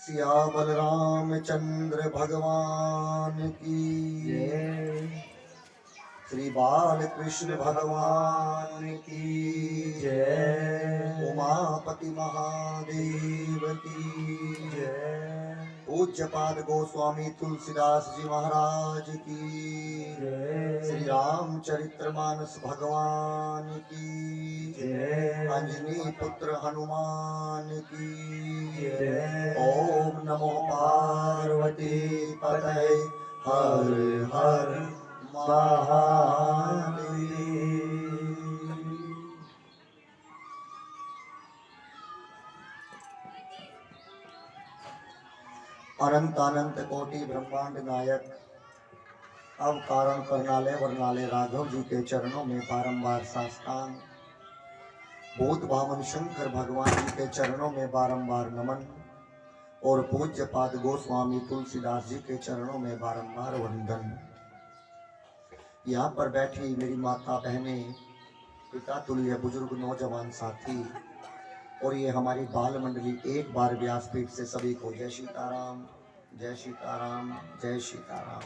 सियावल रामचंद्र भगवान की जय। श्री बाल कृष्ण भगवान की जय। उमापति महादेव की जय। पूज्यपाद गोस्वामी तुलसीदास जी महाराज की जय। श्री रामचरितमानस भगवान की जय। अंजनी पुत्र हनुमान की जय। ओम नमो पार्वती पतये हर हर महादेव। अनंत अनंत कोटि ब्रह्मांड नायक अब कारण करनालय वर्णालय राघव जी के चरणों में बारंबार साष्टांग, भूत भावन शंकर भगवान जी के चरणों में बारंबार नमन और पूज्य पाद गोस्वामी तुलसीदास जी के चरणों में बारंबार वंदन। यहाँ पर बैठी मेरी माता बहनें, पिता तुल्य बुजुर्ग नौजवान साथी और ये हमारी बाल मंडली, एक बार व्यासपीठ से सभी को जय सीताराम, जय सीताराम, जय सीताराम।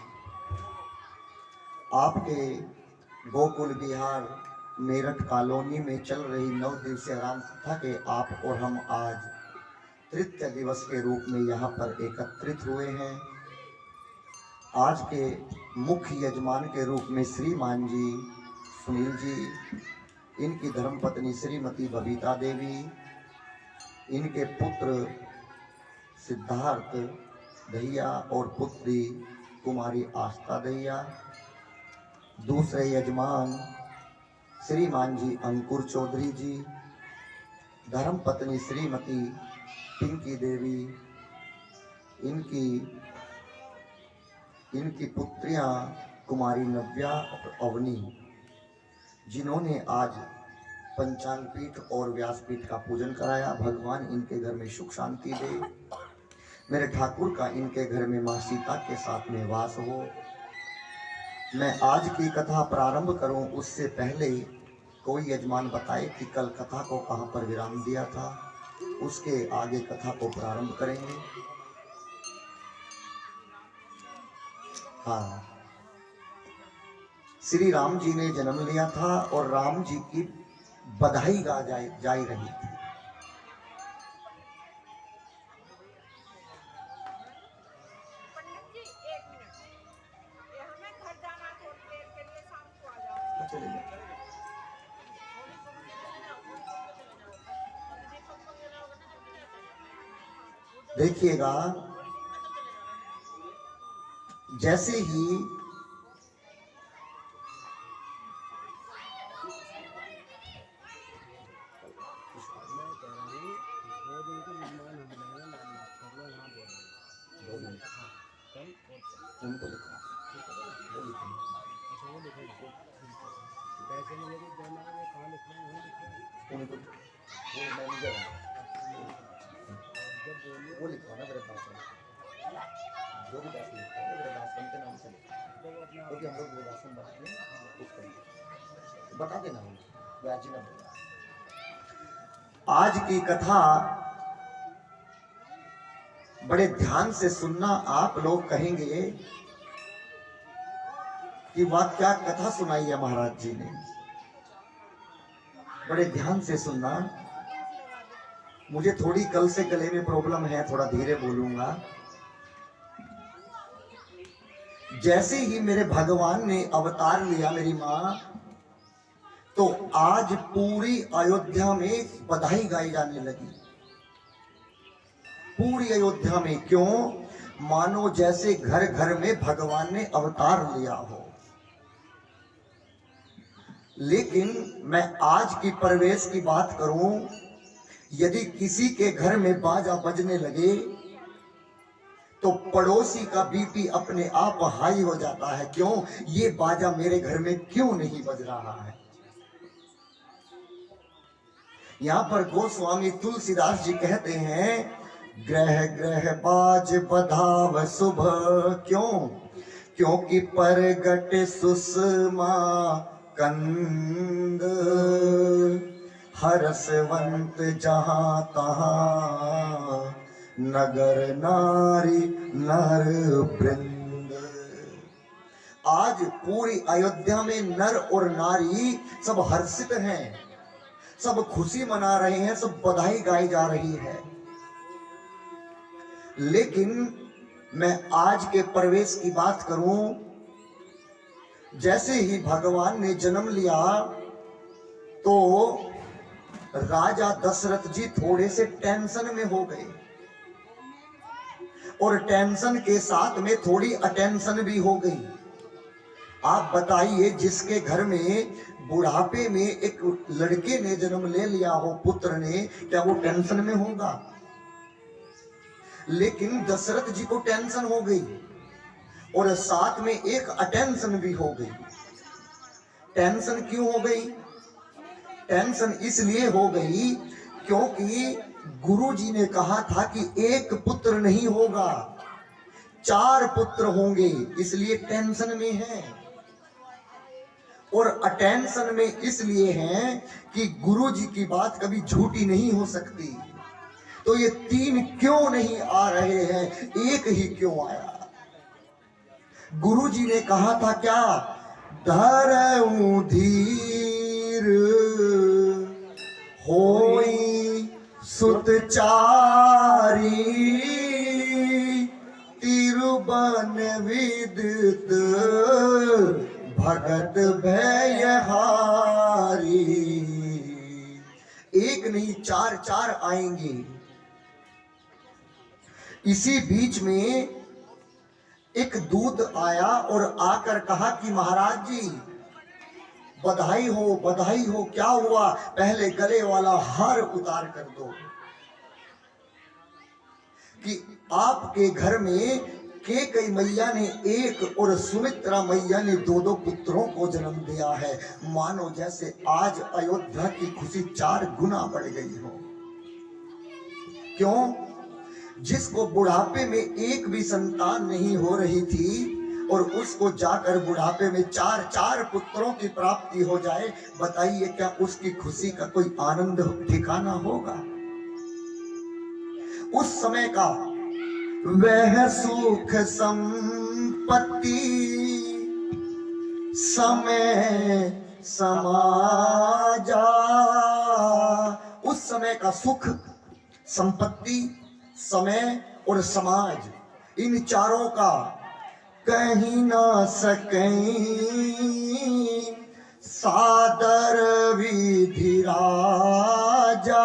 आपके गोकुल बिहार मेरठ कॉलोनी में चल रही 9 दिवसीय राम कथा के आप और हम आज तृतीय दिवस के रूप में यहाँ पर एकत्रित हुए हैं। आज के मुख्य यजमान के रूप में श्रीमान जी, सुनील जी, इनकी धर्मपत्नी श्रीमती बबीता देवी, इनके पुत्र सिद्धार्थ दहिया और पुत्री कुमारी आस्था दहिया, दूसरे यजमान श्रीमान जी अंकुर चौधरी जी, धर्मपत्नी श्रीमती पिंकी देवी, इनकी पुत्रियां कुमारी नव्या और अवनी, जिन्होंने आज पंचांग पीठ और व्यासपीठ का पूजन कराया। भगवान इनके घर में सुख शांति दे। मेरे ठाकुर का इनके घर में मां सीता के साथ में वास हो। मैं आज की कथा प्रारंभ करूं उससे पहले कोई यजमान बताए कि कल कथा को कहां पर विराम दिया था, उसके आगे कथा को प्रारंभ करेंगे। हाँ, श्री राम जी ने जन्म लिया था और राम जी की बधाई गा जाई रही थी। देखिएगा, जैसे ही वो लिखवा ना मेरे पास जो भी दास लिखा है मेरे दास के नाम से लिखा, क्योंकि हम लोग वो दासन बता देना व्याजी ना बोला। आज की कथा बड़े ध्यान से सुनना। आप लोग कहेंगे कि वाह क्या कथा सुनाई है महाराज जी ने। बड़े ध्यान से सुनना। मुझे थोड़ी कल से गले में प्रॉब्लम है, थोड़ा धीरे बोलूंगा। जैसे ही मेरे भगवान ने अवतार लिया मेरी मां, तो आज पूरी अयोध्या में बधाई गाई जाने लगी। पूरी अयोध्या में, क्यों? मानो जैसे घर घर में भगवान ने अवतार लिया हो। लेकिन मैं आज की परिवेश की बात करूं, यदि किसी के घर में बाजा बजने लगे तो पड़ोसी का बीपी अपने आप हाई हो जाता है। क्यों? ये बाजा मेरे घर में क्यों नहीं बज रहा है। यहां पर गोस्वामी तुलसीदास जी कहते हैं, ग्रह ग्रह बाज बधाव शुभ। क्यों? क्योंकि परगट सुषमा कंद, हरसवंत जहां तहां नगर नारी नर वृंद। आज पूरी अयोध्या में नर और नारी सब हर्षित हैं, सब खुशी मना रहे हैं, सब बधाई गाई जा रही है। लेकिन मैं आज के प्रवेश की बात करूं, जैसे ही भगवान ने जन्म लिया तो राजा दशरथ जी थोड़े से टेंशन में हो गए, और टेंशन के साथ में थोड़ी अटेंशन भी हो गई। आप बताइए, जिसके घर में बुढ़ापे में एक लड़के ने जन्म ले लिया हो, पुत्र ने, क्या वो टेंशन में होगा? लेकिन दशरथ जी को टेंशन हो गई और साथ में एक अटेंशन भी हो गई। टेंशन क्यों हो गई? टेंशन इसलिए हो गई क्योंकि गुरुजी ने कहा था कि एक पुत्र नहीं होगा, 4 पुत्र होंगे, इसलिए टेंशन में है। और अटेंशन में इसलिए है कि गुरुजी की बात कभी झूठी नहीं हो सकती। तो ये 3 क्यों नहीं आ रहे हैं, एक ही क्यों आया? गुरुजी ने कहा था क्या? धरऊं धीर होई सुतचारी, तिरुबन विदित भगत भयहारी। एक नहीं 4 आएंगे। इसी बीच में एक दूत आया और आकर कहा कि महाराज जी बधाई हो, बधाई हो। क्या हुआ? पहले गले वाला हार उतार कर दो कि आपके घर में कैकेयी मैया ने 1 और सुमित्रा मैया ने 2 पुत्रों को जन्म दिया है। मानो जैसे आज अयोध्या की खुशी 4 गुना बढ़ गई हो। क्यों? जिसको बुढ़ापे में एक भी संतान नहीं हो रही थी और उसको जाकर बुढ़ापे में 4 पुत्रों की प्राप्ति हो जाए, बताइए क्या उसकी खुशी का कोई आनंद ठिकाना होगा? उस समय का वह सुख संपत्ति समय समाजा। उस समय का सुख, संपत्ति, समय और समाज, इन 4 का कहीं ना सकें सादर विधि राजा।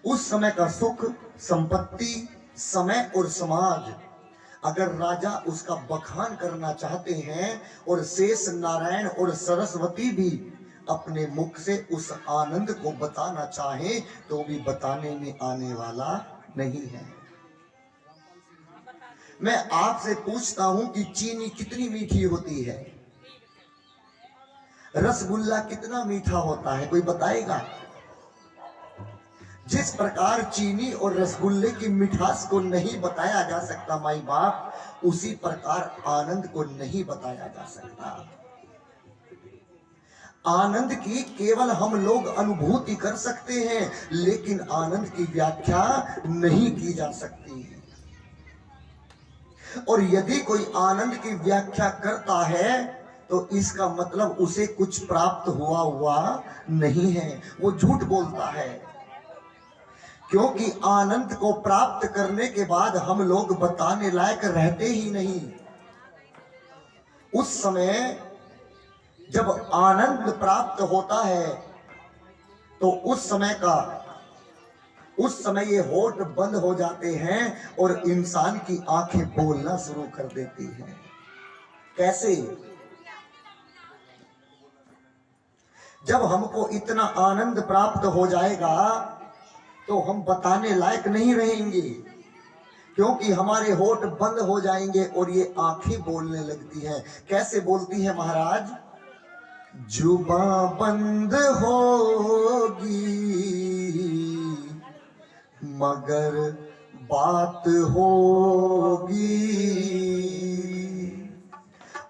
उस समय का सुख, संपत्ति, समय और समाज अगर राजा उसका बखान करना चाहते हैं और शेष नारायण और सरस्वती भी अपने मुख से उस आनंद को बताना चाहे तो भी बताने में आने वाला नहीं है। मैं आपसे पूछता हूं कि चीनी कितनी मीठी होती है? रसगुल्ला कितना मीठा होता है? कोई बताएगा? जिस प्रकार चीनी और रसगुल्ले की मिठास को नहीं बताया जा सकता माई बाप, उसी प्रकार आनंद को नहीं बताया जा सकता। आनंद की केवल हम लोग अनुभूति कर सकते हैं, लेकिन आनंद की व्याख्या नहीं की जा सकती। और यदि कोई आनंद की व्याख्या करता है तो इसका मतलब उसे कुछ प्राप्त हुआ नहीं है, वो झूठ बोलता है। क्योंकि आनंद को प्राप्त करने के बाद हम लोग बताने लायक रहते ही नहीं। उस समय जब आनंद प्राप्त होता है तो उस समय ये होठ बंद हो जाते हैं और इंसान की आंखें बोलना शुरू कर देती हैं। कैसे? जब हमको इतना आनंद प्राप्त हो जाएगा तो हम बताने लायक नहीं रहेंगे, क्योंकि हमारे होठ बंद हो जाएंगे और ये आंखें बोलने लगती हैं। कैसे बोलती हैं महाराज? जुबां बंद होगी मगर बात होगी।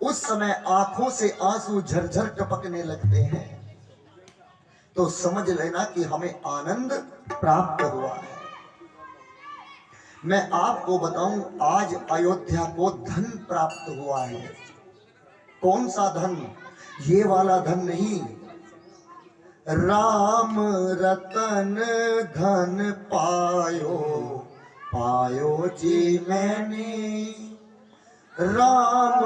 उस समय आंखों से आंसू झरझर टपकने लगते हैं तो समझ लेना कि हमें आनंद प्राप्त हुआ है। मैं आपको बताऊं, आज अयोध्या को धन प्राप्त हुआ है। कौन सा धन? ये वाला धन नहीं, राम रतन धन पायो, पायो जी मैंने राम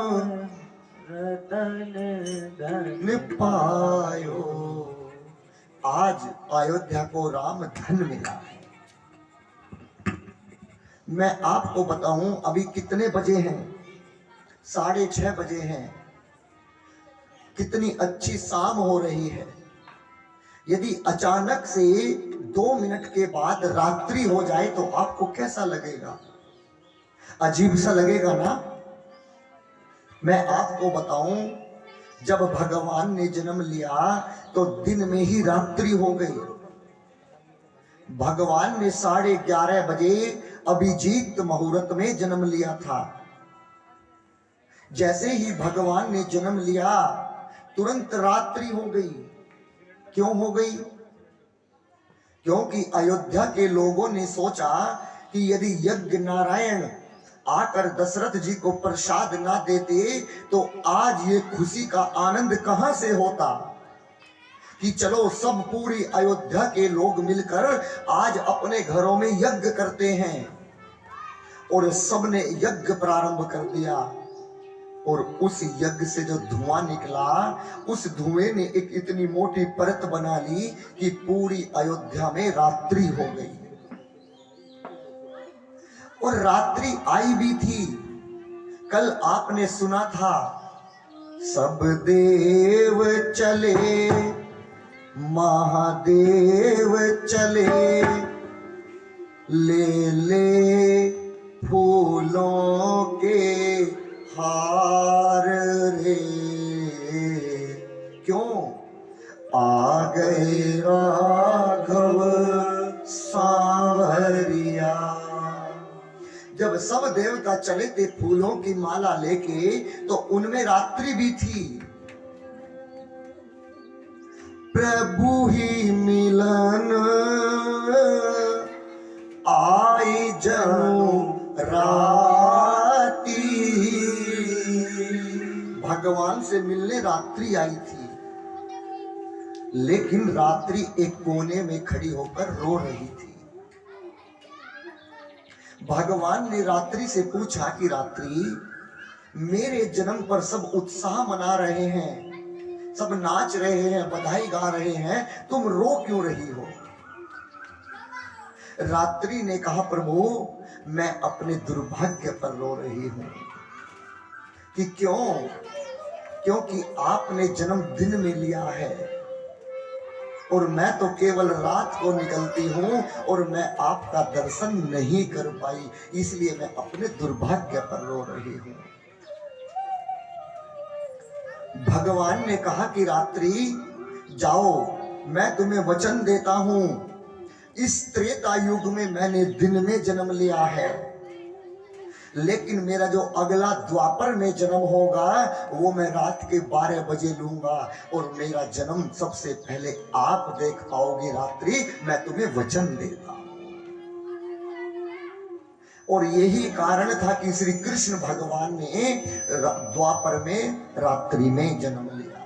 रतन धन पायो। आज अयोध्या को राम धन मिला है। मैं आपको बताऊं, अभी कितने बजे हैं? 6:30 बजे हैं। कितनी अच्छी शाम हो रही है। यदि अचानक से 2 मिनट के बाद रात्रि हो जाए तो आपको कैसा लगेगा? अजीब सा लगेगा ना। मैं आपको बताऊं, जब भगवान ने जन्म लिया तो दिन में ही रात्रि हो गई। भगवान ने 11:30 बजे अभिजीत मुहूर्त में जन्म लिया था। जैसे ही भगवान ने जन्म लिया तुरंत रात्रि हो गई। क्यों हो गई? क्योंकि अयोध्या के लोगों ने सोचा कि यदि यज्ञ नारायण आकर दशरथ जी को प्रसाद ना देते तो आज ये खुशी का आनंद कहां से होता कि चलो सब पूरी अयोध्या के लोग मिलकर आज अपने घरों में यज्ञ करते हैं। और सबने यज्ञ प्रारंभ कर दिया और उस यज्ञ से जो धुआं निकला, उस धुएं ने एक इतनी मोटी परत बना ली कि पूरी अयोध्या में रात्रि हो गई। और रात्रि आई भी थी। कल आपने सुना था, सब देव चले महादेव चले, ले ले फूलों के हार रे। क्यों? आ गए राघव सांवरिया। जब सब देवता चले थे फूलों की माला लेके तो उनमें रात्रि भी थी। प्रभु ही मिलन आई जनु राती। भगवान से मिलने रात्रि आई थी, लेकिन रात्रि एक कोने में खड़ी होकर रो रही थी। भगवान ने रात्रि से पूछा कि रात्रि, मेरे जन्म पर सब उत्साह मना रहे हैं, सब नाच रहे हैं, बधाई गा रहे हैं, तुम रो क्यों रही हो? रात्रि ने कहा, प्रभु मैं अपने दुर्भाग्य पर रो रही हूं। कि क्यों? क्योंकि आपने जन्म दिन में लिया है और मैं तो केवल रात को निकलती हूं और मैं आपका दर्शन नहीं कर पाई, इसलिए मैं अपने दुर्भाग्य पर रो रही हूं। भगवान ने कहा कि रात्रि जाओ, मैं तुम्हें वचन देता हूं, इस त्रेता युग में मैंने दिन में जन्म लिया है, लेकिन मेरा जो अगला द्वापर में जन्म होगा वो मैं रात के 12 बजे लूंगा और मेरा जन्म सबसे पहले आप देख पाओगे। रात्रि, मैं तुम्हें वचन देता हूं। और यही कारण था कि श्री कृष्ण भगवान ने द्वापर में रात्रि में जन्म लिया।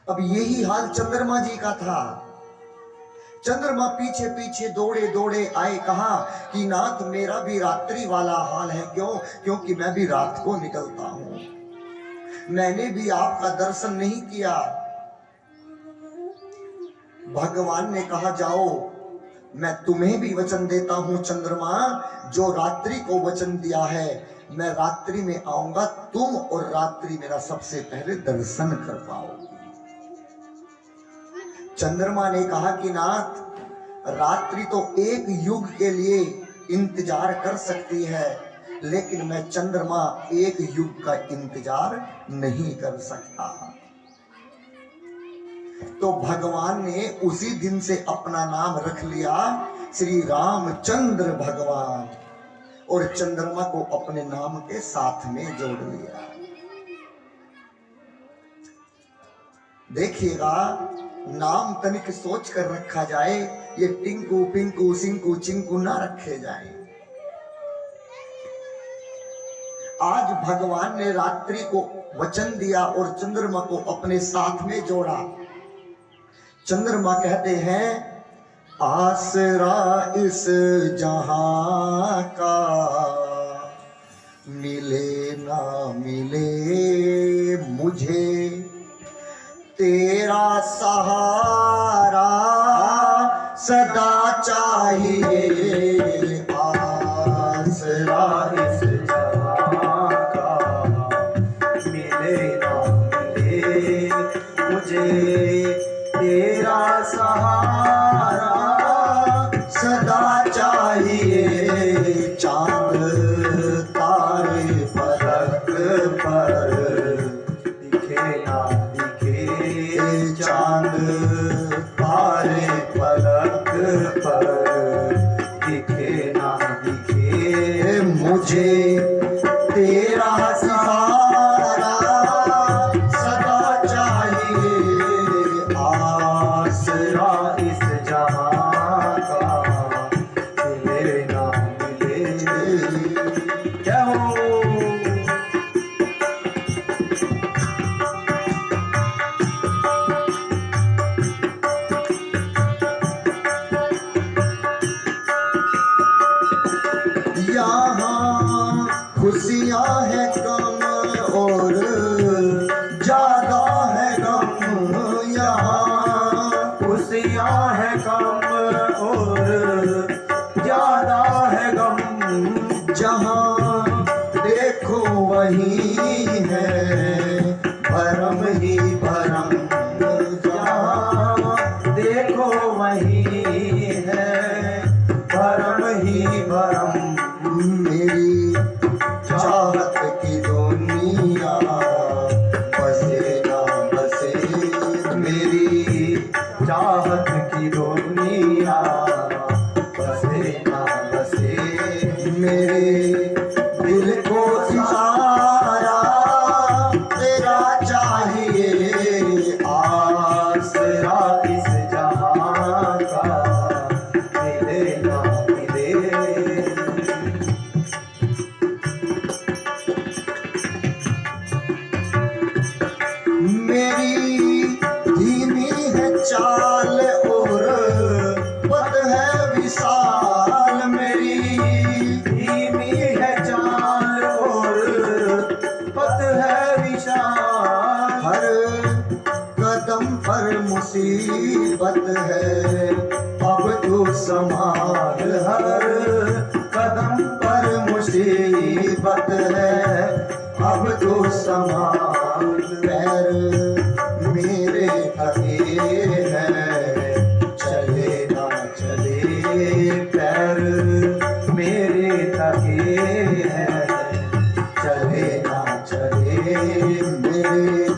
अब यही हाल चंद्रमा जी का था। चंद्रमा पीछे पीछे दौड़े दौड़े आए, कहा कि नाथ मेरा भी रात्रि वाला हाल है। क्यों? क्योंकि मैं भी रात को निकलता हूं, मैंने भी आपका दर्शन नहीं किया। भगवान ने कहा जाओ, मैं तुम्हें भी वचन देता हूं चंद्रमा, जो रात्रि को वचन दिया है, मैं रात्रि में आऊंगा, तुम और रात्रि मेरा सबसे पहले दर्शन कर पाओगे। चंद्रमा ने कहा कि नाथ, रात्रि तो एक युग के लिए इंतजार कर सकती है, लेकिन मैं चंद्रमा एक युग का इंतजार नहीं कर सकता। तो भगवान ने उसी दिन से अपना नाम रख लिया श्री रामचंद्र भगवान और चंद्रमा को अपने नाम के साथ में जोड़ लिया। देखिएगा, नाम तनिक सोच कर रखा जाए, ये टिंकू पिंकू सिंकू चिंकू ना रखे जाए। आज भगवान ने रात्रि को वचन दिया और चंद्रमा को अपने साथ में जोड़ा। चंद्रमा कहते हैं आसरा इस जहां का मिले ना मिले मुझे, तेरा सहारा सदा चाहिए। आसरा इस जहां का मिले ना मिले मुझे, तेरा सहारा सदा चाहिए। चांद तारे फलक पर दिखे ना दिखे, चांद तारे फलक पर दिखे ना दिखे मुझे, तेरा सहारा सदा चाहिए। आसरा इस जहां का मिले ना मिले। क्या हो यहाँ खुशियाँ है कम और ज्यादा है गम, यहाँ खुशियाँ है कम और ज्यादा है गम। जहाँ देखो वही है भरम ही भरम, जहाँ देखो वही है भरम ही भरम। मेरी चाहत की दुनिया बसे ना बसे, मेरी चाहत की दुनिया बसे ना बसे। मेरे दिल को इशारा तेरा चाहिए। आसरा इस जहां का मिले ना मिले। मेरी धीमी है चाल और पद है विशाल, मेरी धीमी है चाल और पद है विशाल। हर कदम पर मुसीबत है अब तू संभाल, हर कदम पर मुसीबत है अब तू संभाल। पैर मेरे थके हैं चले ना चले, पैर मेरे थके हैं चले ना चले। मेरे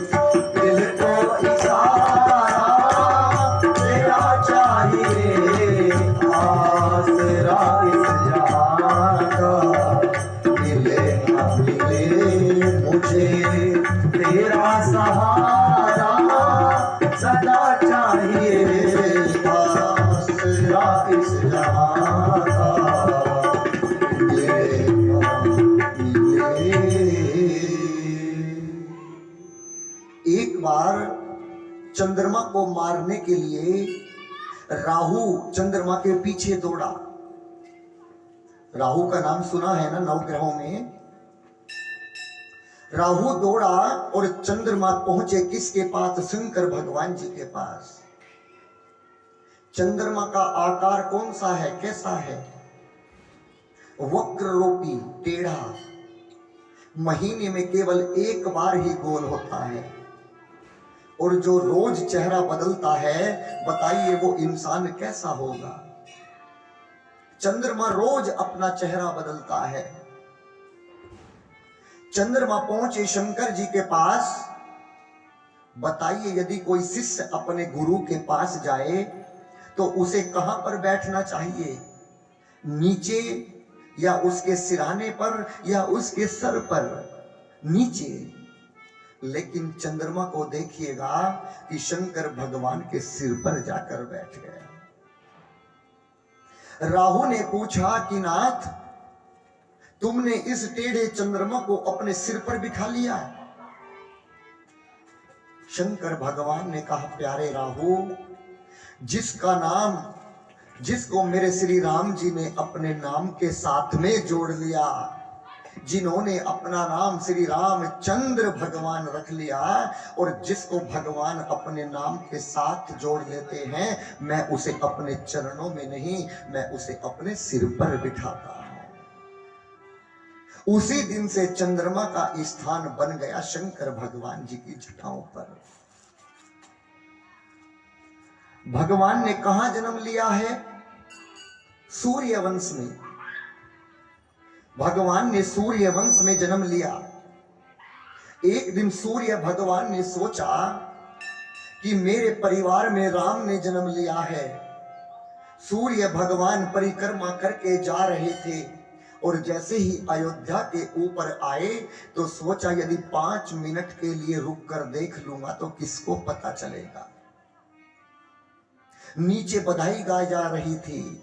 दिल को इशारा तेरा चाहिए। आसरा इस जहां का मिले ना मिले मुझे, तेरा सहारा सदा चाहिए। आसरा इस जहां का मिले ना मिले। एक बार चंद्रमा को मारने के लिए राहु चंद्रमा के पीछे दौड़ा। राहु का नाम सुना है ना नवग्रहों में। राहु दौड़ा और चंद्रमा पहुंचे किसके पास? शंकर भगवान जी के पास। चंद्रमा का आकार कौन सा है, कैसा है? वक्र रूपी, टेढ़ा, महीने में केवल एक बार ही गोल होता है। और जो रोज चेहरा बदलता है, बताइए वो इंसान कैसा होगा? चंद्रमा रोज अपना चेहरा बदलता है। चंद्रमा पहुंचे शंकर जी के पास। बताइए यदि कोई शिष्य अपने गुरु के पास जाए तो उसे कहां पर बैठना चाहिए? नीचे या उसके सिरहाने पर या उसके सर पर? नीचे। लेकिन चंद्रमा को देखिएगा कि शंकर भगवान के सिर पर जाकर बैठ गया। राहु ने पूछा कि नाथ, तुमने इस टेढ़े चंद्रमा को अपने सिर पर बिठा लिया। शंकर भगवान ने कहा, प्यारे राहु, जिसको मेरे श्री राम जी ने अपने नाम के साथ में जोड़ लिया, जिन्होंने अपना नाम श्री रामचंद्र भगवान रख लिया, और जिसको भगवान अपने नाम के साथ जोड़ लेते हैं, मैं उसे अपने चरणों में नहीं, मैं उसे अपने सिर पर बिठाता हूं। उसी दिन से चंद्रमा का स्थान बन गया शंकर भगवान जी की जटाओं पर। भगवान ने कहां जन्म लिया है? सूर्य वंश में। भगवान ने सूर्य वंश में जन्म लिया। एक दिन सूर्य भगवान ने सोचा कि मेरे परिवार में राम ने जन्म लिया है। सूर्य भगवान परिक्रमा करके जा रहे थे और जैसे ही अयोध्या के ऊपर आए तो सोचा यदि 5 मिनट के लिए रुक कर देख लूंगा तो किसको पता चलेगा। नीचे बधाई गाई जा रही थी।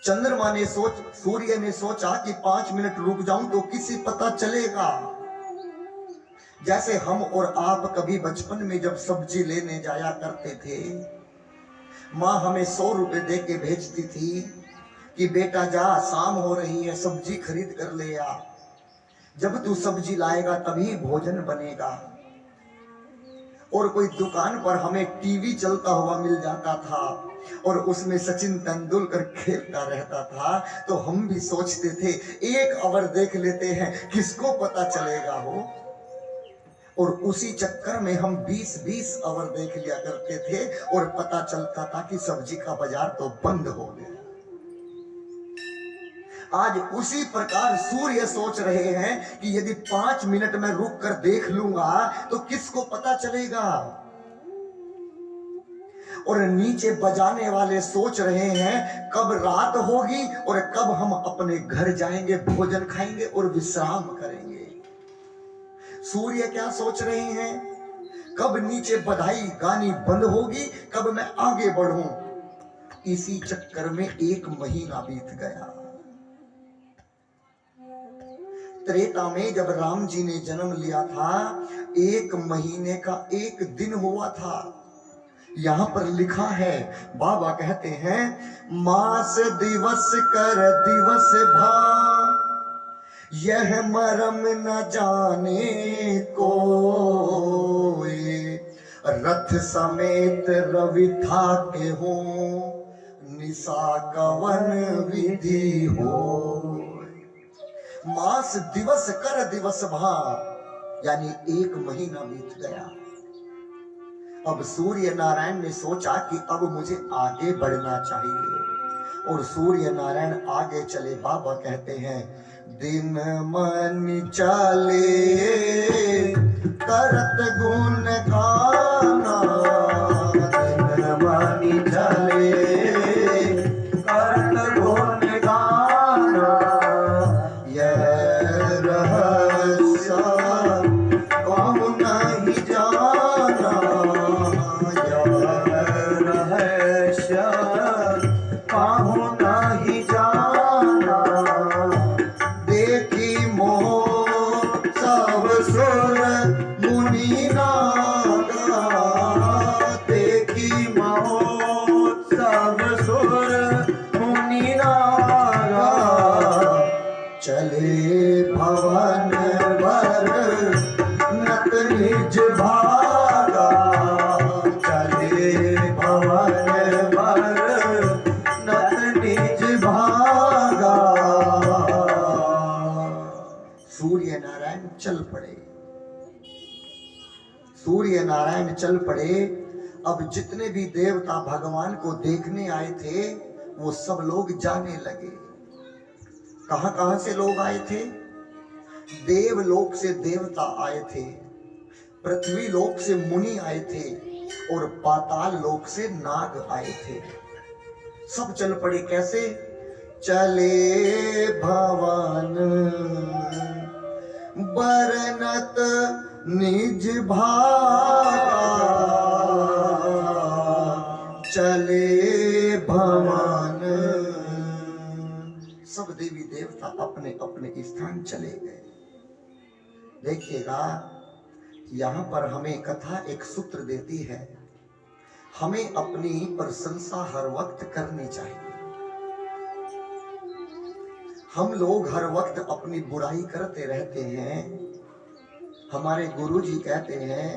सूर्य ने सोचा कि 5 मिनट रुक जाऊं तो किसी पता चलेगा। जैसे हम और आप कभी बचपन में जब सब्जी लेने जाया करते थे, माँ हमें 100 रुपए दे के भेजती थी कि बेटा जा, शाम हो रही है, सब्जी खरीद कर ले आ। जब तू सब्जी लाएगा तभी भोजन बनेगा। और कोई दुकान पर हमें टीवी चलता हुआ मिल जाता था और उसमें सचिन तेंदुलकर खेलता रहता था, तो हम भी सोचते थे 1 ओवर देख लेते हैं, किसको पता चलेगा हो। और उसी चक्कर में हम 20-20 ओवर देख लिया करते थे और पता चलता था कि सब्जी का बाजार तो बंद हो गया। आज उसी प्रकार सूर्य सोच रहे हैं कि यदि 5 मिनट में रुक कर देख लूंगा तो किसको पता चलेगा। और नीचे बजाने वाले सोच रहे हैं कब रात होगी और कब हम अपने घर जाएंगे, भोजन खाएंगे और विश्राम करेंगे। सूर्य क्या सोच रहे हैं? कब नीचे बधाई गानी बंद होगी, कब मैं आगे बढ़ूं। इसी चक्कर में 1 महीना बीत गया। त्रेता में जब राम जी ने जन्म लिया था, 1 महीने का 1 दिन हुआ था। यहां पर लिखा है, बाबा कहते हैं, मास दिवस कर दिवस भा, यह मरम न जाने कोई, रथ समेत रवि था के हो, निशा कवन विधि हो। मास दिवस कर दिवस भा, यानी 1 महीना बीत गया। अब सूर्य नारायण ने सोचा कि अब मुझे आगे बढ़ना चाहिए और सूर्य नारायण आगे चले। बाबा कहते हैं, दिन मन चले करत गुण गाना, दिन मन चले करत गुण गाना, यह रहस्य कहूं नहीं जाना, यह रहस्य कहूं नहीं जाना। देखी मोह सब सुर मुनि नागा, देखी मोह सब सुर मुनि नागा, चले भवन भर नत निज भागा, चले भवन भर नत निज भागा। सूर्य नारायण चल पड़े। सूर्य नारायण चल पड़े। अब जितने भी देवता भगवान को देखने आए थे वो सब लोग जाने लगे। कहां से लोग आए थे? देवलोक से देवता आए थे, पृथ्वी लोक से मुनि आए थे और पाताल लोक से नाग आए थे। सब चल पड़े। कैसे? चले भवन बरनत निज भागा चले भवन। सब देवी देवता अपने अपने स्थान चले गए। देखिएगा, यहाँ पर हमें कथा एक सूत्र देती है, हमें अपनी प्रशंसा हर वक्त करनी चाहिए। हम लोग हर वक्त अपनी बुराई करते रहते हैं। हमारे गुरुजी कहते हैं,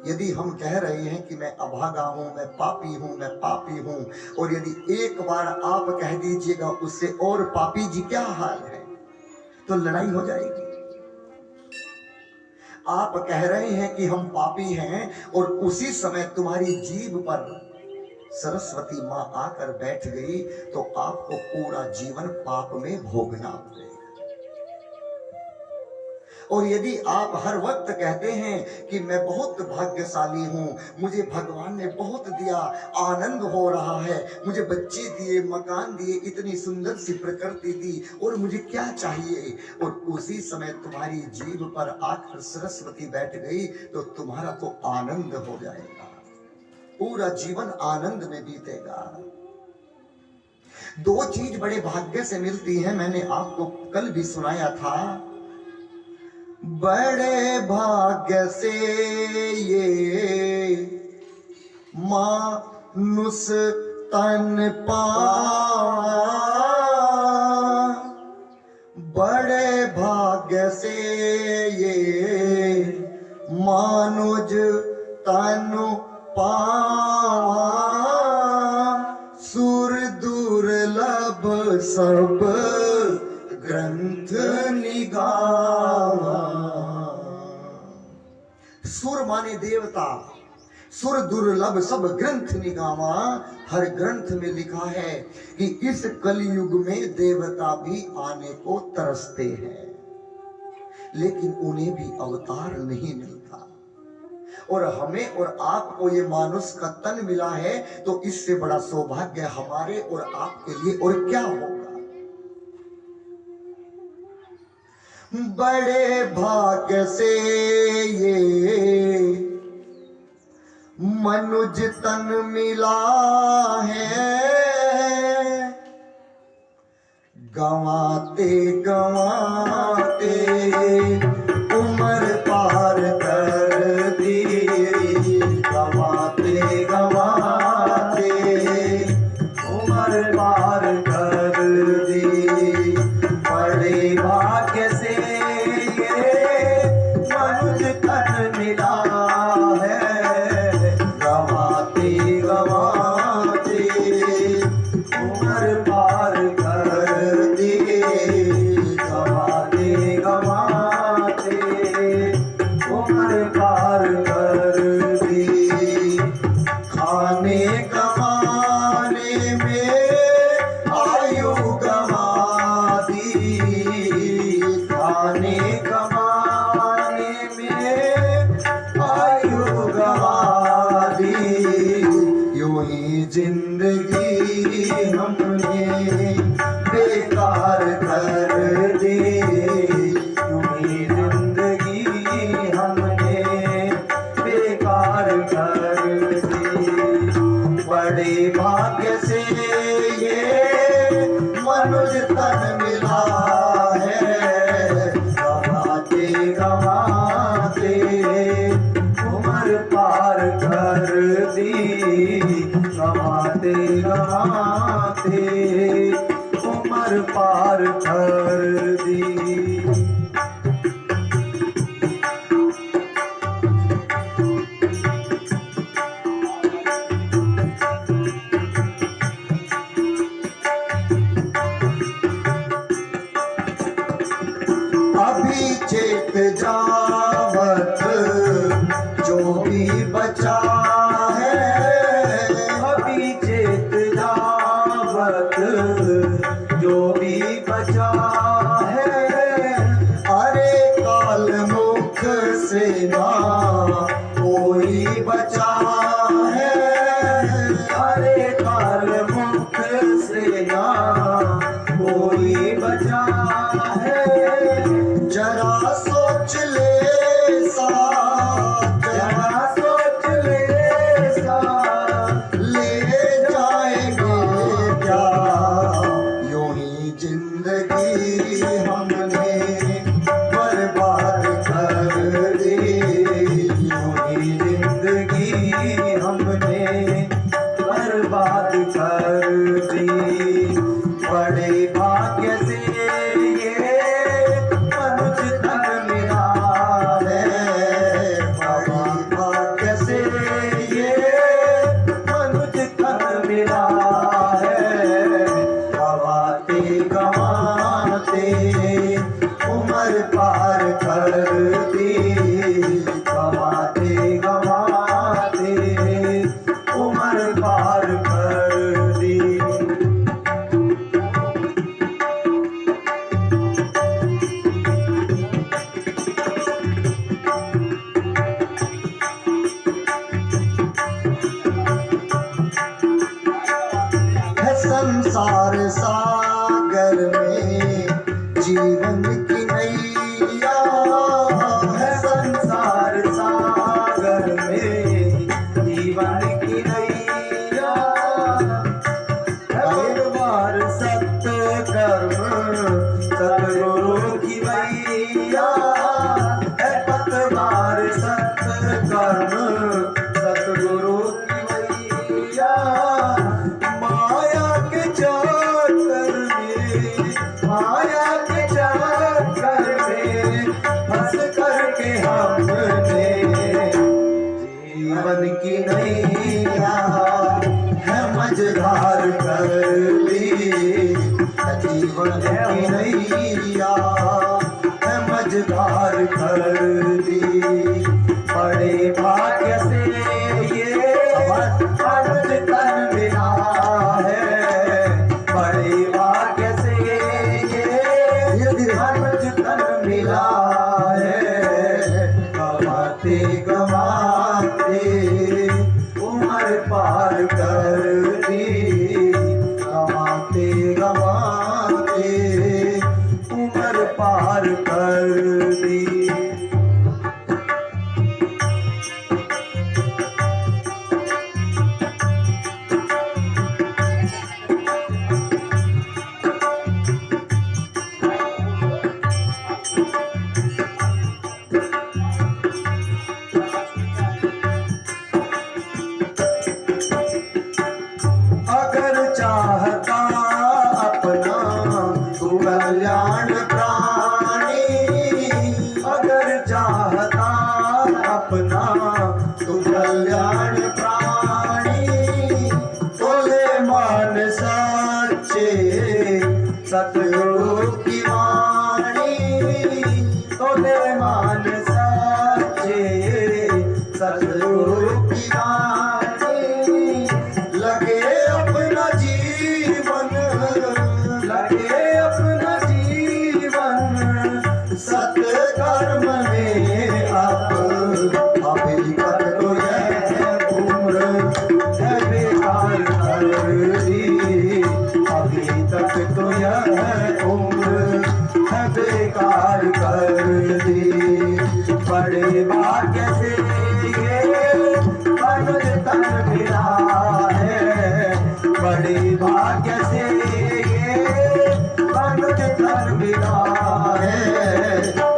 यदि हम कह रहे हैं कि मैं अभागा हूं, मैं पापी हूं, मैं पापी हूं, और यदि एक बार आप कह दीजिएगा उससे और पापी जी क्या हाल है, तो लड़ाई हो जाएगी। आप कह रहे हैं कि हम पापी हैं और उसी समय तुम्हारी जीभ पर सरस्वती माँ आकर बैठ गई, तो आपको पूरा जीवन पाप में भोगना पड़ेगा। और यदि आप हर वक्त कहते हैं कि मैं बहुत भाग्यशाली हूं, मुझे भगवान ने बहुत दिया, आनंद हो रहा है, मुझे बच्चे दिए, मकान दिए, इतनी सुंदर सी प्रकृति दी, और मुझे क्या चाहिए, और उसी समय तुम्हारी जीभ पर आकर सरस्वती बैठ गई, तो तुम्हारा तो आनंद हो जाएगा, पूरा जीवन आनंद में बीतेगा। दो चीज बड़े भाग्य से मिलती है, मैंने आपको कल भी सुनाया था। बड़े भाग्य से ये मानुष तन पावा, बड़े भाग्य से ये मानुज तन पावा, सुर दुर्लभ सब ग्रंथ निगावा। सुर माने देवता, सुर दुर्लभ सब ग्रंथ निगावा। हर ग्रंथ में लिखा है कि इस कलयुग में देवता भी आने को तरसते हैं, लेकिन उन्हें भी अवतार नहीं मिलता। और हमें और आपको ये मानुष का तन मिला है, तो इससे बड़ा सौभाग्य हमारे और आपके लिए और क्या होगा। बड़े भाग्य से ये मनुज तन मिला है, गंवाते गंवाते उम्र पार कर दी, गंवाते गंवाते उम्र पार कर दी। बड़े भाग्य से ये मनुज तन मिला है, गंवाते गंवाते उम्र पार कर दी, गंवाते गंवाते उम्र पार कर दी। खाने कमाने में आयु गंवा दी, खाने कमाने में आयु गंवा दी। यूं ही जिंदगी हमने बेकार कर दी, यूं ही जिंदगी हमने बेकार कर दी। बड़े भाग्य से ये मनुज तन मिला है, गंवाते गंवाते उम्र पार कर दी, गंवाते गंवाते उम्र पार कर दी। अभी चेत जावत जो भी बचा है, अभी चेत जावत जो भी बचा है। अरे काल मुख से ना कोई बचा है, अरे काल मुख से ना कोई बचा है। जरा सोच दी। बड़े भाग्य से ये मनुज तन मिला है, बड़े भाग्य से ये मनुज तन मिला है। गवाते गवाते उम्र पार कर दी, गवाते गवाते उम्र पार कर दी। है संसार सागर में जीवन की नैया, है संसार सागर में जीवन की नैया। है बार सत्य कर्म सतगुरु की मैया, है पतवार सत्य कर्म सतगुरु की मैया। माया के चक्कर में, माया के चक्कर में फंस करके हमने जीवन की नैया है मझधार कर ली, जीवन की नैया है मझधार कर दी। बड़े भाग्य से ये मनुज तन मिला है, बड़े भाग्य से ये मनुज तन मिला है। गवाते गवाते उम्र पार कर दी, गवाते गवाते उम्र पार कर दी। अगर चाहता अपना तू कल्याण प्राणी, अगर चाहता अपना तू कल्याण प्राणी, तो ले मान सच्चे सतगुरु की वाणी, तो ले मान सच्चे सतगुरु की वाणी। लगे अपना जीवन, लगे अपना जीवन सत्कर्म में अब अभी तक तो यह उम्र है बेकार कर दी, अभी तक तो यह उम्र है बेकार कर दी। बड़े भाग्य से ये मनुज तन मिला है, बड़े भाग्य से ये मनुज तन मिला है।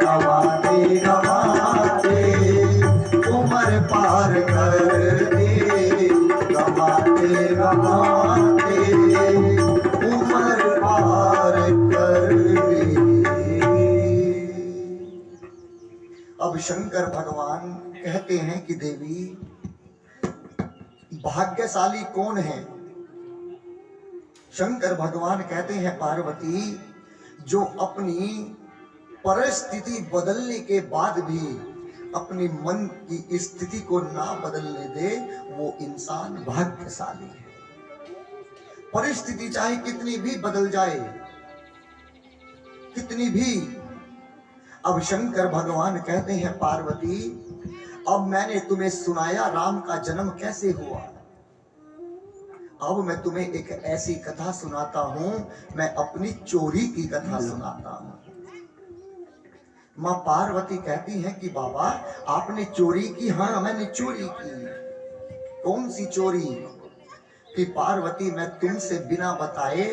गवाते गवाते उम्र पार कर दी, गवाते गवाते उम्र पार कर दी। अब शंकर भगवान कहते हैं कि देवी भाग्यशाली कौन है? शंकर भगवान कहते हैं पार्वती, जो अपनी परिस्थिति बदलने के बाद भी अपनी मन की स्थिति को ना बदलने दे, वो इंसान भाग्यशाली है। परिस्थिति चाहे कितनी भी बदल जाए, कितनी भी। अब शंकर भगवान कहते हैं पार्वती, अब मैंने तुम्हें सुनाया राम का जन्म कैसे हुआ, अब मैं तुम्हें एक ऐसी कथा सुनाता हूं, मैं अपनी चोरी की कथा सुनाता हूं। माँ पार्वती कहती हैं कि बाबा आपने चोरी की? हाँ मैंने चोरी की। कौन सी चोरी? कि पार्वती मैं तुमसे बिना बताए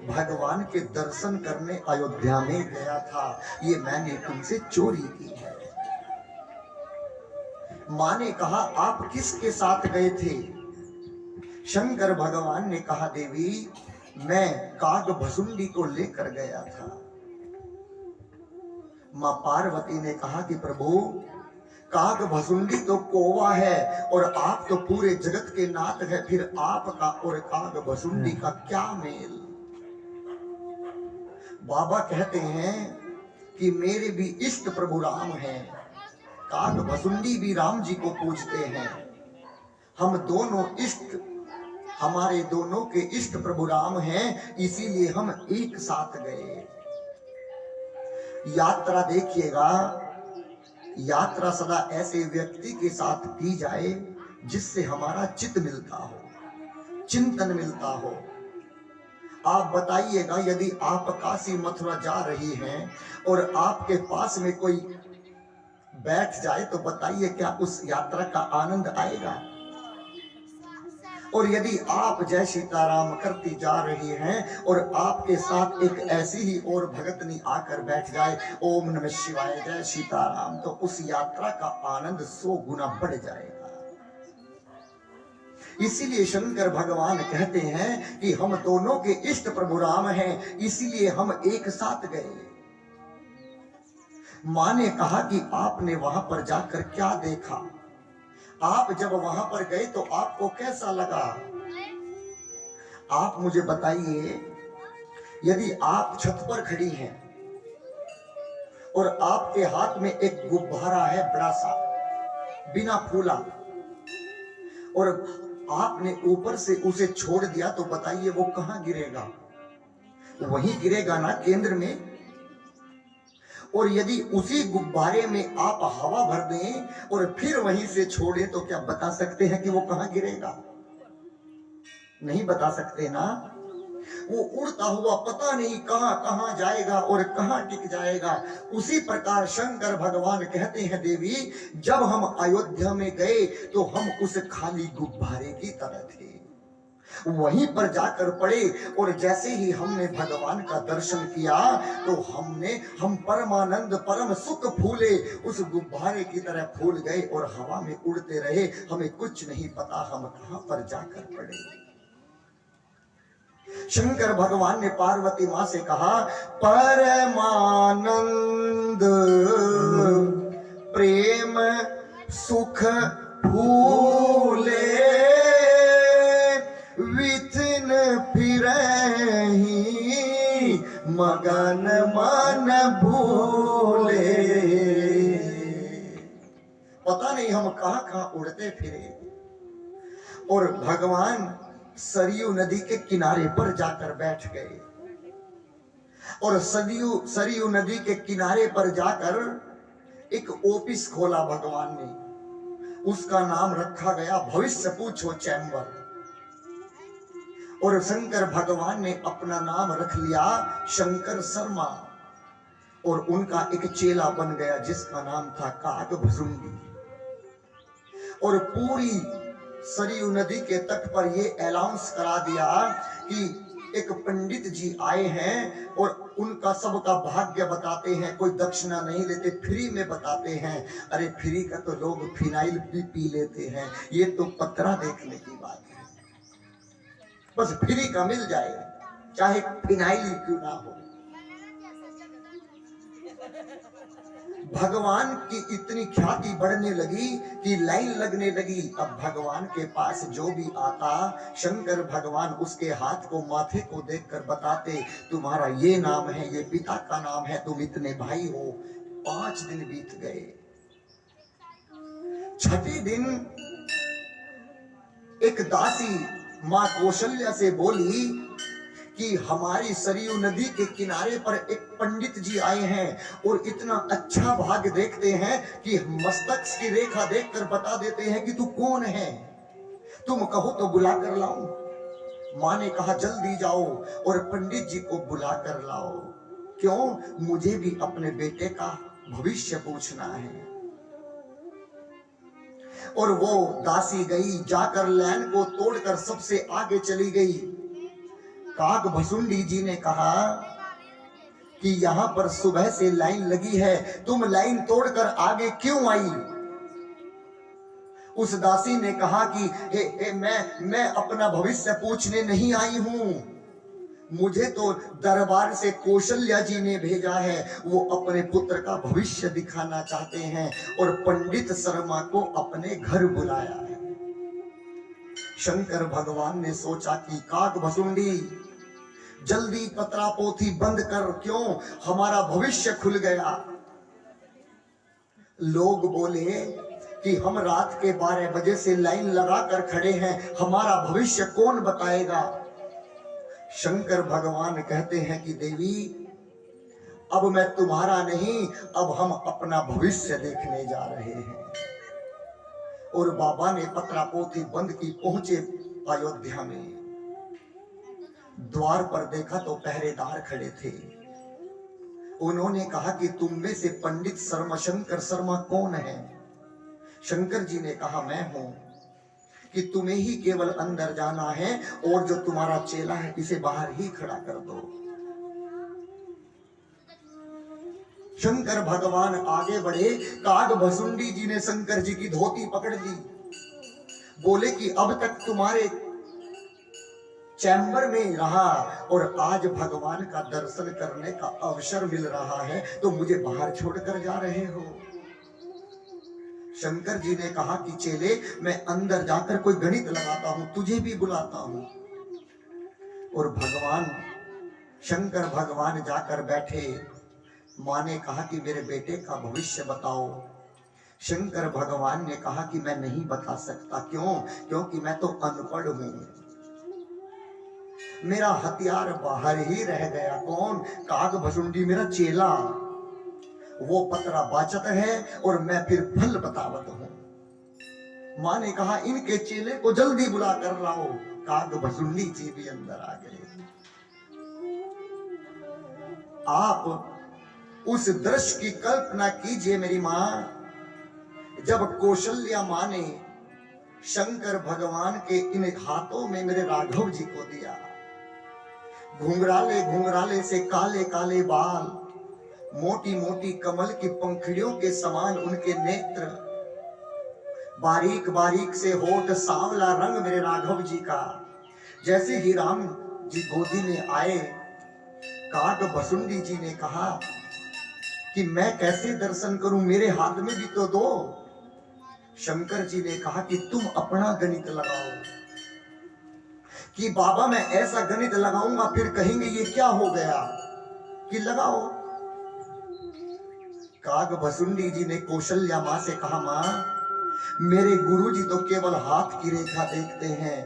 भगवान के दर्शन करने अयोध्या में गया था, ये मैंने तुमसे चोरी की है। माँ ने कहा आप किसके साथ गए थे? शंकर भगवान ने कहा देवी मैं काग भसुंडी को लेकर गया था। मां पार्वती ने कहा कि प्रभु, काग भसुंडी तो कौवा है और आप तो पूरे जगत के नाथ है, फिर आपका और काग भसुंडी का क्या मेल? बाबा कहते हैं कि मेरे भी इष्ट प्रभु राम हैं, काग भसुंडी भी राम जी को पूजते हैं। हम दोनों इष्ट, हमारे दोनों के इष्ट प्रभु राम हैं, इसीलिए हम एक साथ गए। यात्रा देखिएगा, यात्रा सदा ऐसे व्यक्ति के साथ की जाए जिससे हमारा चित्त मिलता हो, चिंतन मिलता हो। आप बताइएगा, यदि आप काशी मथुरा जा रही हैं और आपके पास में कोई बैठ जाए तो बताइए क्या उस यात्रा का आनंद आएगा? और यदि आप जय सीताराम करती जा रही हैं और आपके साथ एक ऐसी ही और भगतनी आकर बैठ जाए, ओम नमः शिवाय जय सीताराम, तो उस यात्रा का आनंद 100 गुना बढ़ जाएगा। इसीलिए शंकर भगवान कहते हैं कि हम दोनों के इष्ट प्रभु राम हैं, इसीलिए हम एक साथ गए। मां ने कहा कि आपने वहां पर जाकर क्या देखा? आप जब वहां पर गए तो आपको कैसा लगा? आप मुझे बताइए। यदि आप छत पर खड़ी हैं और आपके हाथ में एक गुब्बारा है बड़ा सा, बिना फूला, और आपने ऊपर से उसे छोड़ दिया, तो बताइए वो कहां गिरेगा? वहीं गिरेगा ना, केंद्र में। और यदि उसी गुब्बारे में आप हवा भर दें और फिर वहीं से छोड़ें, तो क्या बता सकते हैं कि वो कहां गिरेगा? नहीं बता सकते ना। वो उड़ता हुआ पता नहीं कहां कहां जाएगा और कहां टिक जाएगा। उसी प्रकार शंकर भगवान कहते हैं, देवी, जब हम अयोध्या में गए तो हम उस खाली गुब्बारे की तरह थे, वहीं पर जाकर पड़े, और जैसे ही हमने भगवान का दर्शन किया तो हम परमानंद परम सुख फूले, उस गुब्बारे की तरह फूल गए और हवा में उड़ते रहे। हमें कुछ नहीं पता हम कहां पर जाकर पड़े। शंकर भगवान ने पार्वती मां से कहा, परमानंद प्रेम सुख फूले, विथिन फिरहि मगन मन भूले। पता नहीं हम कहां कहां उड़ते फिरे, और भगवान सरयू नदी के किनारे पर जाकर बैठ गए। और सरयू नदी के किनारे पर जाकर एक ऑफिस खोला भगवान ने। उसका नाम रखा गया भविष्य पूछो चैम्बर। और शंकर भगवान ने अपना नाम रख लिया शंकर शर्मा, और उनका एक चेला बन गया जिसका नाम था काग भसुंडी। और पूरी सरयू नदी के तट पर यह अनाउंस करा दिया कि एक पंडित जी आए हैं और उनका सबका भाग्य बताते हैं, कोई दक्षिणा नहीं लेते, फ्री में बताते हैं। अरे फ्री का तो लोग फिनाइल भी पी लेते हैं, ये तो पतरा देखने की बात है। बस फ्री का मिल जाए, चाहे फिनाइल ही क्यों ना हो। भगवान की इतनी ख्याति बढ़ने लगी कि लाइन लगने लगी। अब भगवान के पास जो भी आता, शंकर भगवान उसके हाथ को, माथे को देखकर बताते, तुम्हारा ये नाम है, ये पिता का नाम है, तुम इतने भाई हो। 5 दिन बीत गए। 6ठे दिन एक दासी मां कौशल्या से बोली कि हमारी सरयू नदी के किनारे पर एक पंडित जी आए हैं और इतना अच्छा भाग देखते हैं कि मस्तक की रेखा देखकर बता देते हैं कि तू कौन है, तुम कहो तो बुला कर लाऊं। मां ने कहा जल्दी जाओ और पंडित जी को बुला कर लाओ। क्यों? मुझे भी अपने बेटे का भविष्य पूछना है। और वो दासी गई, जाकर लाइन को तोड़कर सबसे आगे चली गई। काग भसुंडी जी ने कहा कि यहां पर सुबह से लाइन लगी है, तुम लाइन तोड़कर आगे क्यों आई? उस दासी ने कहा कि मैं अपना भविष्य पूछने नहीं आई हूं, मुझे तो दरबार से कौशल्या जी ने भेजा है, वो अपने पुत्र का भविष्य दिखाना चाहते हैं और पंडित शर्मा को अपने घर बुलाया है। शंकर भगवान ने सोचा कि काक भसुंडी जल्दी पत्रा पोथी बंद कर, क्यों, हमारा भविष्य खुल गया। लोग बोले कि हम रात के 12 बजे से लाइन लगा कर खड़े हैं, हमारा भविष्य कौन बताएगा। शंकर भगवान कहते हैं कि देवी, अब मैं तुम्हारा नहीं, अब हम अपना भविष्य देखने जा रहे हैं। और बाबा ने पत्रा पोथी बंद की, पहुंचे अयोध्या में। द्वार पर देखा तो पहरेदार खड़े थे। उन्होंने कहा कि तुम में से पंडित शर्मा, शंकर शर्मा कौन है। शंकर जी ने कहा मैं हूं, कि तुम्हें ही केवल अंदर जाना है और जो तुम्हारा चेला है इसे बाहर ही खड़ा कर दो। शंकर भगवान आगे बढ़े, काग भसुंडी जी ने शंकर जी की धोती पकड़ ली, बोले कि अब तक तुम्हारे चैम्बर में रहा और आज भगवान का दर्शन करने का अवसर मिल रहा है तो मुझे बाहर छोड़कर जा रहे हो। शंकर जी ने कहा कि चेले, मैं अंदर जाकर कोई गणित लगाता हूं, तुझे भी बुलाता हूं। और भगवान शंकर भगवान जाकर बैठे। मां ने कहा कि मेरे बेटे का भविष्य बताओ। शंकर भगवान ने कहा कि मैं नहीं बता सकता। क्यों? क्योंकि मैं तो अनपढ़ हूं, मेरा हथियार बाहर ही रह गया। कौन? काग भसुंडी मेरा चेला, वो पतरा बाचत है और मैं फिर फल बतावत हूं। मां ने कहा इनके चेले को जल्दी बुला कर लाओ। काग भसुंडी जी भी अंदर आ गए। आप उस दृश्य की कल्पना कीजिए मेरी मां, जब कौशल्या मां ने शंकर भगवान के इन हाथों में मेरे राघव जी को दिया। घुंघराले घुंघराले से काले काले बाल, मोटी मोटी कमल की पंखुड़ियों के समान उनके नेत्र, बारीक बारीक से होठ, सांवला रंग मेरे राघव जी का। जैसे ही राम जी गोदी में आए, काग भसुंडी जी ने कहा कि मैं कैसे दर्शन करूं, मेरे हाथ में भी तो दो। शंकर जी ने कहा कि तुम अपना गणित लगाओ। कि बाबा मैं ऐसा गणित लगाऊंगा फिर कहेंगे ये क्या हो गया, कि लगाओ। काग भसुंडी जी ने कौशल्या मां से कहा, मां मेरे गुरुजी तो केवल हाथ की रेखा देखते हैं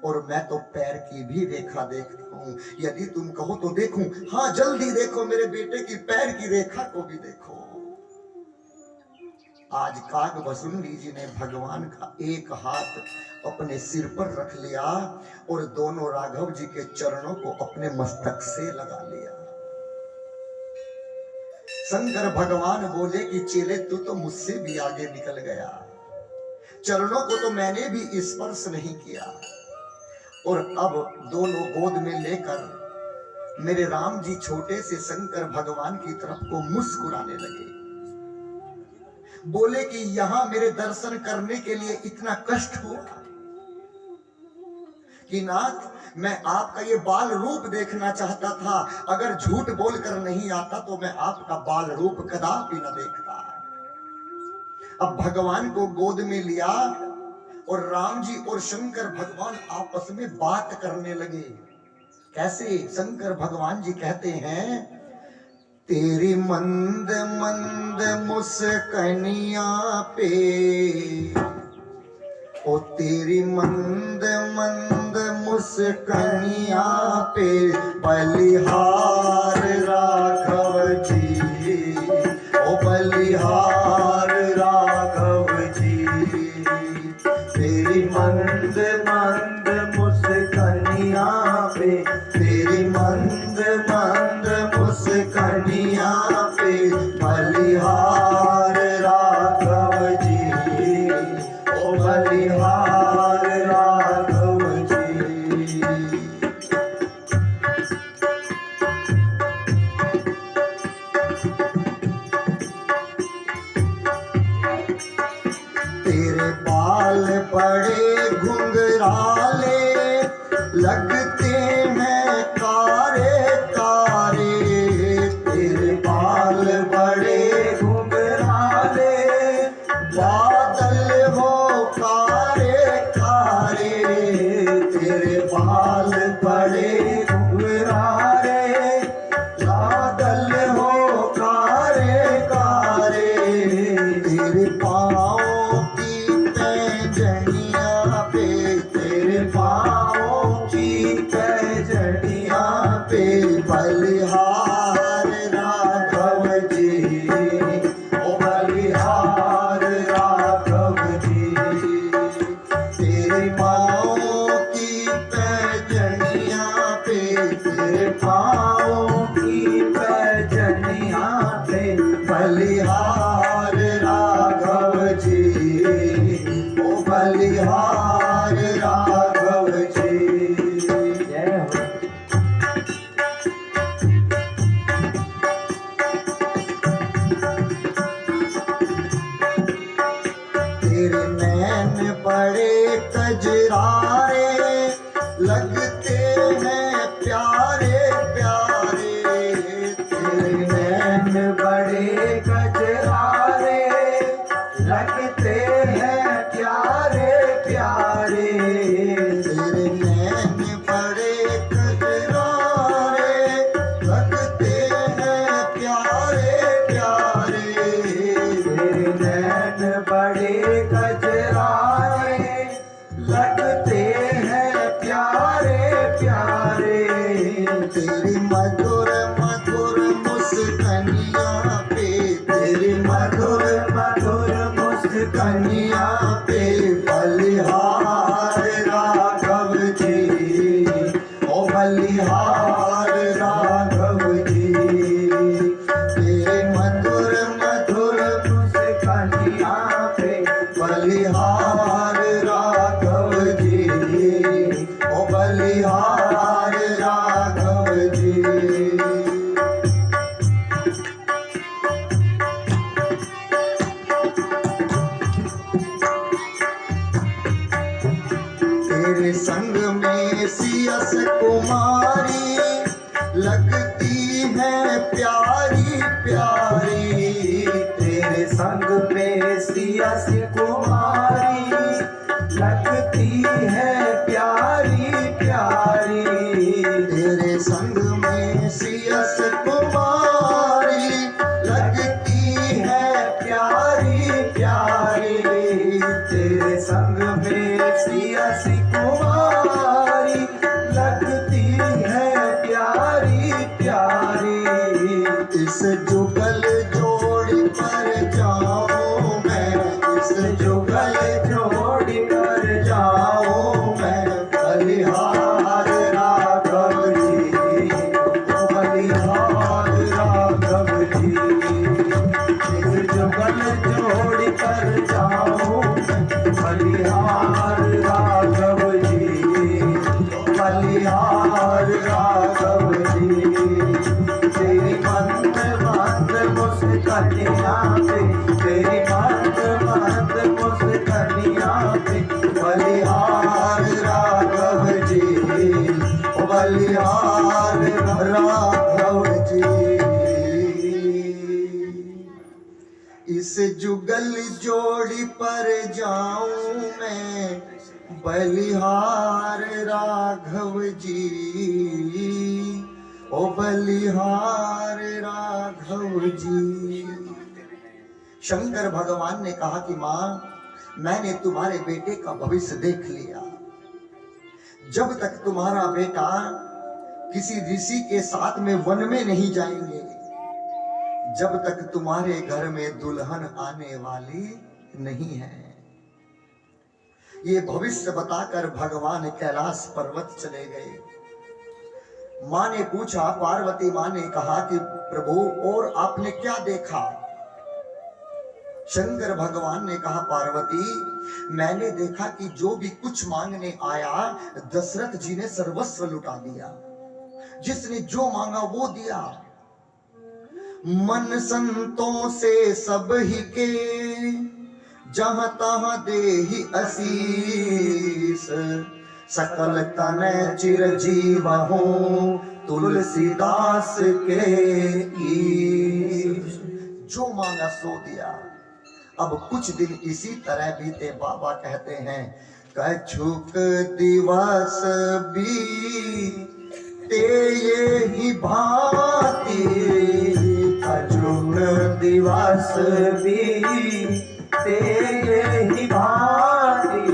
और मैं तो पैर की भी रेखा देखता हूं। यदि तुम कहो तो देखूं। हाँ जल्दी देखो, मेरे बेटे की पैर की रेखा को भी देखो। आज काग भसुंडी जी ने भगवान का एक हाथ अपने सिर पर रख लिया और दोनों राघव जी के चरणों को अपने मस्तक से लगा लिया। शंकर भगवान बोले कि चेले तू तो मुझसे भी आगे निकल गया, चरणों को तो मैंने भी स्पर्श नहीं किया। और अब दोनों गोद में लेकर मेरे राम जी छोटे से शंकर भगवान की तरफ को मुस्कुराने लगे। बोले कि यहां मेरे दर्शन करने के लिए इतना कष्ट हुआ कि नाथ मैं आपका ये बाल रूप देखना चाहता था, अगर झूठ बोलकर नहीं आता तो मैं आपका बाल रूप कदापि न देखता। अब भगवान को गोद में लिया और राम जी और शंकर भगवान आपस में बात करने लगे। कैसे? शंकर भगवान जी कहते हैं, तेरी मंद मंद मुस्कनिया पे, ओ तेरी मंद मंद मुस्कनिया पे बलिहार राघव जी, ओ बलिहार राघव जी। तेरी मंद मंद मुस्कनिया पे, तेरी मंद मंद मुस्कनिया पे बलिहार राघव जी, ओ बलिहार राघव जी। बलिहार राघव जी, ओ बलिहार राघव जी। तेरे पाँव की पैजनिया पे, तेरे पाँव की पैजनिया पे बलिहार राघव जी, ओ बलिहार राघव जी। जय हो। तेरे नैन बड़े कजरारे लगते हैं प्यारे प्यारे। तेरे नैन बड़े कजरारे लगते हैं प्यारे प्यारे। तेरे नैन बड़े कजरारे लगते हैं प्यारे प्यारे। तेरे नैन बड़े कजरारे लगते हैं प्यारे प्यारे। तेरी मधुर मधुर मुस्कानिया पे, तेरी मधुर मधुर मुस्कानिया पे बलिहार राघव जी, ओ बलिहार राघव जी। तेरे मधुर मधुर मुस्कानिया पे बलिहार राघव जी, ओ बलिहार राघव जी। तेरे संग में सियस कुमारी लगती है प्यारी प्यारी। तेरे संग में सियस कुमारी लगती है प्यारी प्यारी। तेरे संग में सियस कुमारी लगती है प्यारी प्यारी। तेरे संग में सियस कुमारी लगती है प्यारी प्यारी। इस जुगल जोड़ी पर जाऊं मैं, इस जुगल जोड़ी पर जाऊं मैं बलिहार राघव जी, ओ बलिहार राघव जी। इस जुगल जोड़ी पर जाऊं बलिहार राघव जी, बलिहार राघव जी। तेरी मंद मंद मुस्कानिया पे, तेरी मंद मंद मुस्कानिया पे बलिहार राघव जी, ओ बलिहार राघव जी। इस जुगल जोड़ी पर जाऊं मैं बलिहार राघव जी, ओ बलिहार राघव जी। शंकर भगवान ने कहा कि मां, मैंने तुम्हारे बेटे का भविष्य देख लिया। जब तक तुम्हारा बेटा किसी ऋषि के साथ में वन में नहीं जाएंगे, जब तक तुम्हारे घर में दुल्हन आने वाली नहीं है। ये भविष्य बताकर भगवान कैलाश पर्वत चले गए। मां ने पूछा, पार्वती मां ने कहा कि प्रभु और आपने क्या देखा? शंकर भगवान ने कहा, पार्वती मैंने देखा कि जो भी कुछ मांगने आया दशरथ जी ने सर्वस्व लुटा दिया। जिसने जो मांगा वो दिया। मन संतों से सब ही के जहां तहां देहि असीस। सकल तने चिरजीव हो तुलसीदास के ईश। जो मांगा सो दिया। अब कुछ दिन इसी तरह बीते। बाबा कहते हैं, कछुक दिवस बीते ये ही भांति, कछुक दिवस बीते ये ही भांति।